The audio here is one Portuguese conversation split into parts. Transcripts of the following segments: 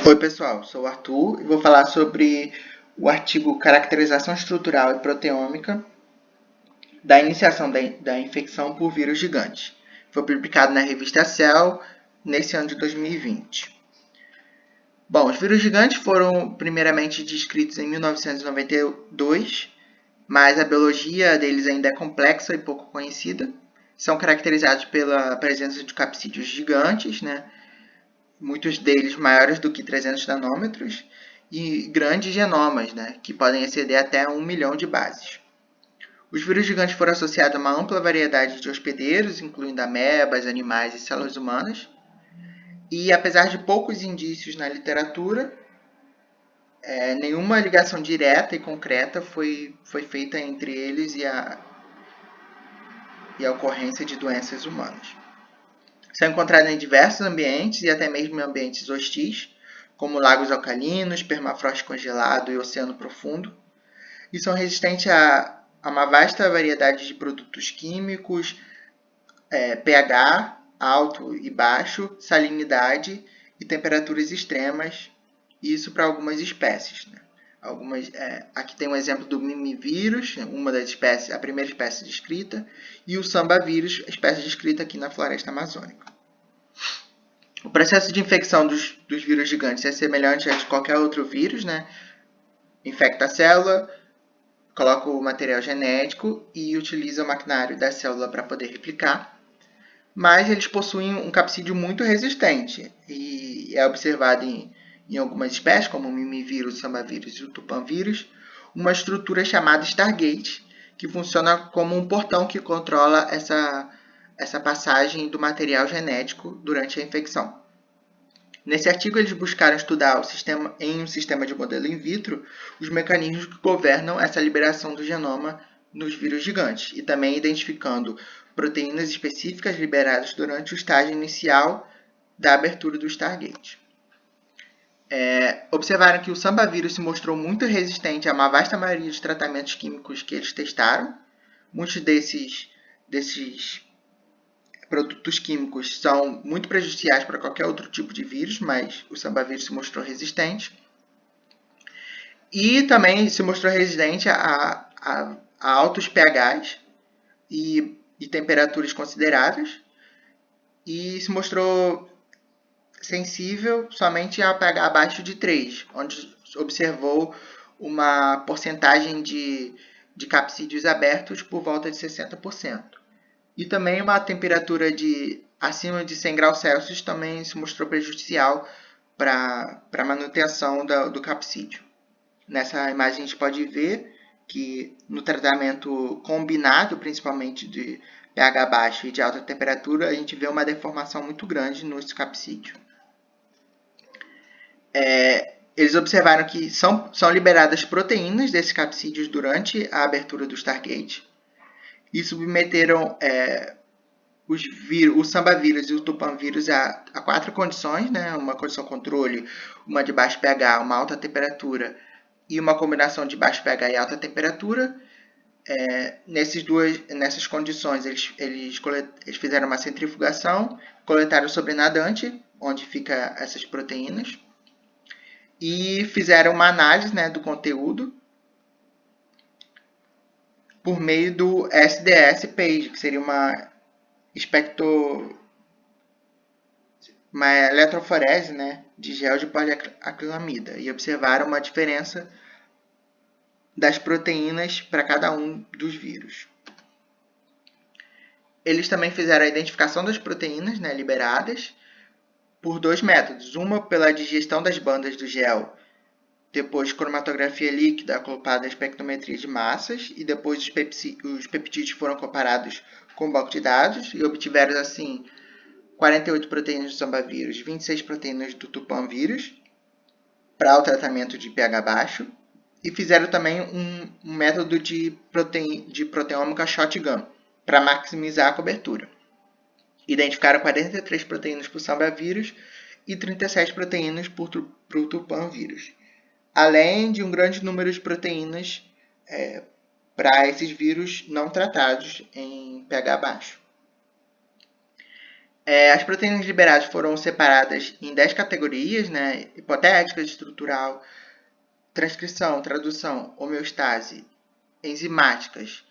Oi pessoal, sou o Arthur e vou falar sobre o artigo Caracterização Estrutural e Proteômica da iniciação da infecção por vírus gigantes. Foi publicado na revista Cell nesse ano de 2020. Bom, os vírus gigantes foram primeiramente descritos em 1992, mas a biologia deles ainda é complexa e pouco conhecida. São caracterizados pela presença de capsídeos gigantes, muitos deles maiores do que 300 nanômetros, e grandes genomas, que podem exceder até 1 milhão de bases. Os vírus gigantes foram associados a uma ampla variedade de hospedeiros, incluindo amebas, animais e células humanas. E apesar de poucos indícios na literatura, nenhuma ligação direta e concreta foi feita entre eles e a ocorrência de doenças humanas. São encontrados em diversos ambientes e até mesmo em ambientes hostis, como lagos alcalinos, permafrost congelado e oceano profundo, e são resistentes a uma vasta variedade de produtos químicos, pH alto e baixo, salinidade e temperaturas extremas, isso para algumas espécies. Aqui tem um exemplo do mimivírus, uma das espécies, a primeira espécie descrita, e o sambavírus, a espécie descrita aqui na floresta amazônica. O processo de infecção dos vírus gigantes é semelhante a de qualquer outro vírus, Infecta a célula, coloca o material genético e utiliza o maquinário da célula para poder replicar, mas eles possuem um capsídeo muito resistente e é observado em algumas espécies, como o mimivírus, o sambavírus e o tupãvírus, uma estrutura chamada Stargate, que funciona como um portão que controla essa passagem do material genético durante a infecção. Nesse artigo, eles buscaram estudar em um sistema de modelo in vitro os mecanismos que governam essa liberação do genoma nos vírus gigantes e também identificando proteínas específicas liberadas durante o estágio inicial da abertura do Stargate. Observaram que o sambavírus se mostrou muito resistente a uma vasta maioria de tratamentos químicos que eles testaram. Muitos desses produtos químicos são muito prejudiciais para qualquer outro tipo de vírus, mas o sambavírus se mostrou resistente. E também se mostrou resistente a altos pHs e temperaturas consideráveis. E se mostrou sensível somente a pH abaixo de 3, onde observou uma porcentagem de capsídeos abertos por volta de 60%. E também uma temperatura acima de 100 graus Celsius também se mostrou prejudicial para a manutenção do capsídeo. Nessa imagem a gente pode ver que no tratamento combinado, principalmente de pH baixo e de alta temperatura, a gente vê uma deformação muito grande no capsídeo. Eles observaram que são liberadas proteínas desses capsídeos durante a abertura do Stargate e submeteram o sambavírus e o tupãvírus a 4 condições, uma condição controle, uma de baixo pH, uma alta temperatura e uma combinação de baixo pH e alta temperatura. Nessas condições, eles fizeram uma centrifugação, coletaram o sobrenadante, onde ficam essas proteínas, e fizeram uma análise do conteúdo por meio do SDS-PAGE, que seria uma eletroforese de gel de poliacrilamida, e observaram uma diferença das proteínas para cada um dos vírus. Eles também fizeram a identificação das proteínas liberadas por 2 métodos. Uma pela digestão das bandas do gel, depois cromatografia líquida acoplada à espectrometria de massas, e depois os peptídeos foram comparados com o banco de dados e obtiveram assim 48 proteínas do sambavírus, 26 proteínas do tupãvírus para o tratamento de pH baixo, e fizeram também um método de proteômica shotgun para maximizar a cobertura. Identificaram 43 proteínas para o sambavírus e 37 proteínas para o tupãvírus, além de um grande número de proteínas para esses vírus não tratados em pH baixo. As proteínas liberadas foram separadas em 10 categorias, né? Hipotética, estrutural, transcrição, tradução, homeostase, enzimáticas,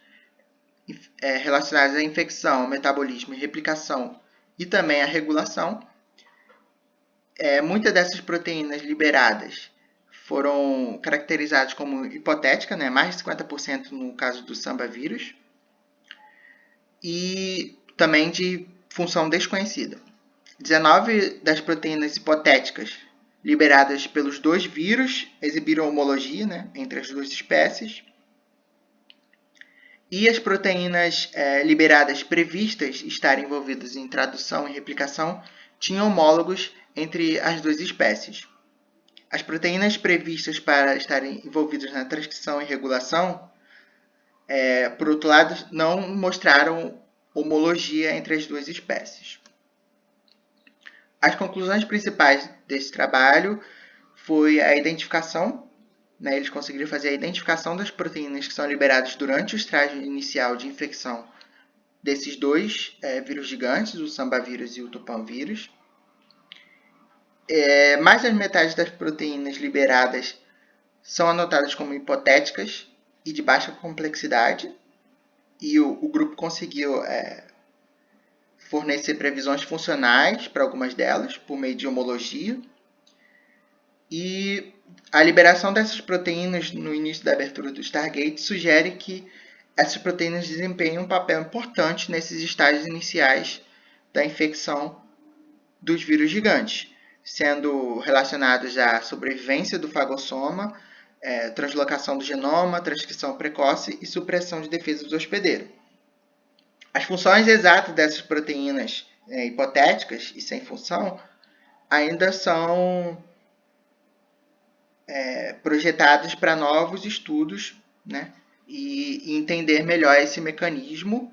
relacionadas à infecção, metabolismo e replicação, e também à regulação. Muitas dessas proteínas liberadas foram caracterizadas como hipotética, né? Mais de 50% no caso do Samba vírus, e também de função desconhecida. 19 das proteínas hipotéticas liberadas pelos dois vírus exibiram homologia, né, entre as duas espécies. E as proteínas liberadas previstas estarem envolvidas em tradução e replicação tinham homólogos entre as duas espécies. As proteínas previstas para estarem envolvidas na transcrição e regulação, por outro lado, não mostraram homologia entre as duas espécies. As conclusões principais desse trabalho foi a identificação, né, eles conseguiram fazer a identificação das proteínas que são liberadas durante o estágio inicial de infecção desses dois vírus gigantes, o Samba vírus e o Tupã vírus. Mais da metade das proteínas liberadas são anotadas como hipotéticas e de baixa complexidade, e o grupo conseguiu fornecer previsões funcionais para algumas delas, por meio de homologia. E a liberação dessas proteínas no início da abertura do Stargate sugere que essas proteínas desempenham um papel importante nesses estágios iniciais da infecção dos vírus gigantes, sendo relacionados à sobrevivência do fagossoma, translocação do genoma, transcrição precoce e supressão de defesa do hospedeiro. As funções exatas dessas proteínas hipotéticas e sem função ainda são projetadas para novos estudos, né? E entender melhor esse mecanismo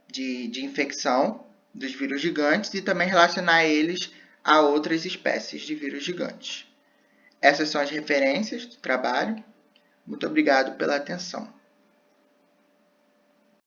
de infecção dos vírus gigantes e também relacionar eles a outras espécies de vírus gigantes. Essas são as referências do trabalho. Muito obrigado pela atenção.